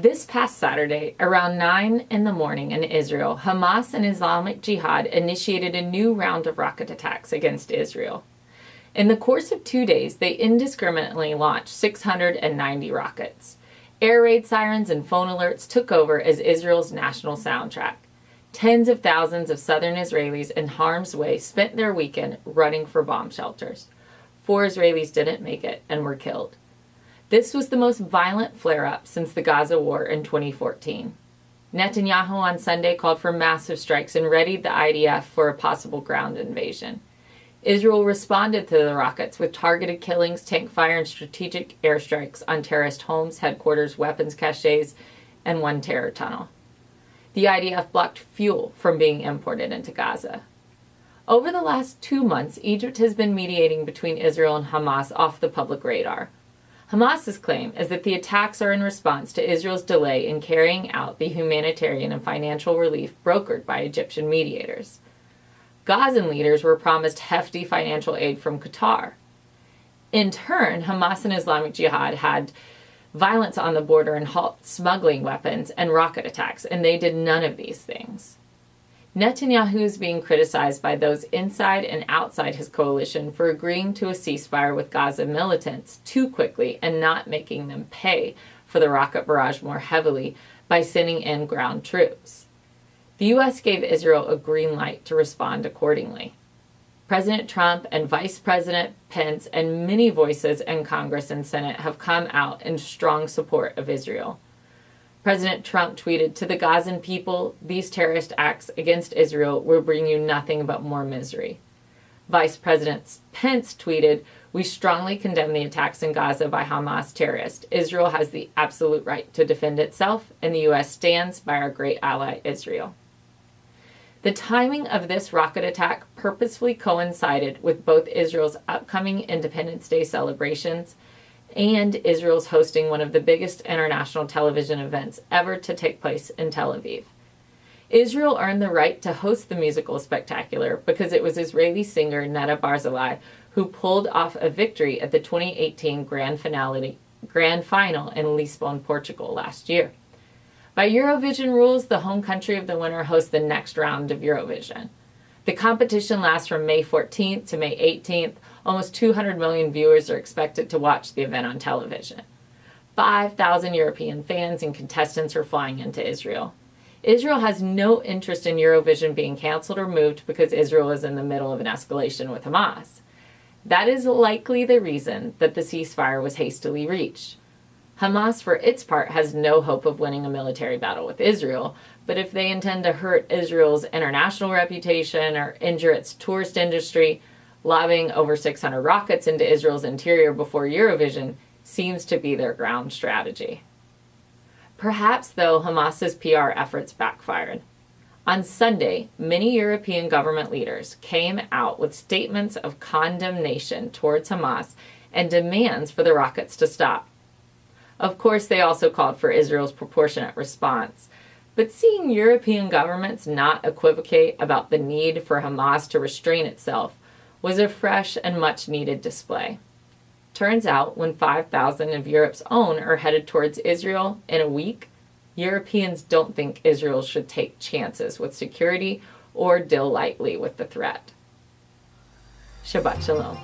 This past Saturday, around 9 in the morning in Israel, Hamas and Islamic Jihad initiated a new round of rocket attacks against Israel. In the course of 2 days, they indiscriminately launched 690 rockets. Air raid sirens and phone alerts took over as Israel's national soundtrack. Tens of thousands of southern Israelis in harm's way spent their weekend running for bomb shelters. 4 Israelis didn't make it and were killed. This was the most violent flare-up since the Gaza war in 2014. Netanyahu on Sunday called for massive strikes and readied the IDF for a possible ground invasion. Israel responded to the rockets with targeted killings, tank fire, and strategic airstrikes on terrorist homes, headquarters, weapons caches, and one terror tunnel. The IDF blocked fuel from being imported into Gaza. Over the last 2 months, Egypt has been mediating between Israel and Hamas off the public radar. Hamas's claim is that the attacks are in response to Israel's delay in carrying out the humanitarian and financial relief brokered by Egyptian mediators. Gazan leaders were promised hefty financial aid from Qatar. In turn, Hamas and Islamic Jihad had violence on the border and halt smuggling weapons and rocket attacks, and they did none of these things. Netanyahu is being criticized by those inside and outside his coalition for agreeing to a ceasefire with Gaza militants too quickly and not making them pay for the rocket barrage more heavily by sending in ground troops. The U.S. gave Israel a green light to respond accordingly. President Trump and Vice President Pence and many voices in Congress and Senate have come out in strong support of Israel. President Trump tweeted, "To the Gazan people, these terrorist acts against Israel will bring you nothing but more misery." Vice President Pence tweeted, "We strongly condemn the attacks in Gaza by Hamas terrorists. Israel has the absolute right to defend itself, and the U.S. stands by our great ally, Israel." The timing of this rocket attack purposefully coincided with both Israel's upcoming Independence Day celebrations and Israel's hosting one of the biggest international television events ever to take place in Tel Aviv. Israel earned the right to host the musical spectacular because it was Israeli singer Netta Barzilai who pulled off a victory at the 2018 grand final in Lisbon, Portugal last year. By Eurovision rules, the home country of the winner hosts the next round of Eurovision. The competition lasts from May 14th to May 18th. Almost 200 million viewers are expected to watch the event on television. 5,000 European fans and contestants are flying into Israel. Israel has no interest in Eurovision being canceled or moved because Israel is in the middle of an escalation with Hamas. That is likely the reason that the ceasefire was hastily reached. Hamas, for its part, has no hope of winning a military battle with Israel, but if they intend to hurt Israel's international reputation or injure its tourist industry, lobbing over 600 rockets into Israel's interior before Eurovision seems to be their ground strategy. Perhaps, though, Hamas's PR efforts backfired. On Sunday, many European government leaders came out with statements of condemnation towards Hamas and demands for the rockets to stop. Of course, they also called for Israel's proportionate response. But seeing European governments not equivocate about the need for Hamas to restrain itself was a fresh and much-needed display. Turns out, when 5,000 of Europe's own are headed towards Israel in a week, Europeans don't think Israel should take chances with security or deal lightly with the threat. Shabbat Shalom.